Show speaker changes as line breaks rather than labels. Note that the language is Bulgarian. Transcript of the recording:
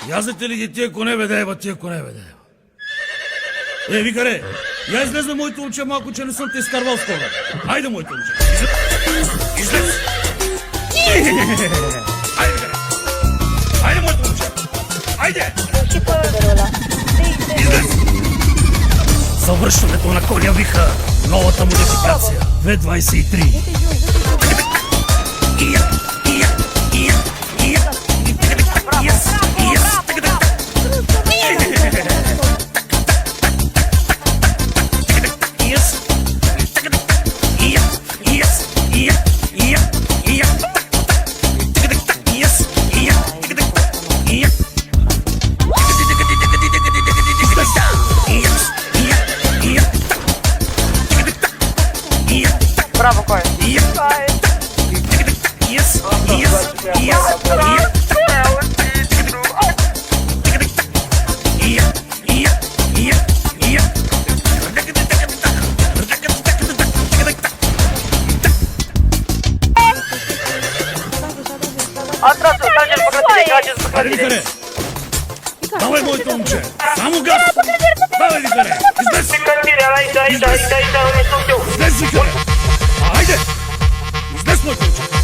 Язете ли ги тия коне, бе, да тия коне, бе, да викаре, я излезе моето момче малко, че не съм те изкарвал скоро. Айде, моето момче. Излез. Айде, викаре. Айде, моето момче. Айде. Излез. Завършването на коня виха новата модификация. 223.
Браво, кой?
Айде, викаре! Давай, моето момче! Само газ! Давай, викаре! Излез! Излез, викаре! Айде! Излез, моето момче!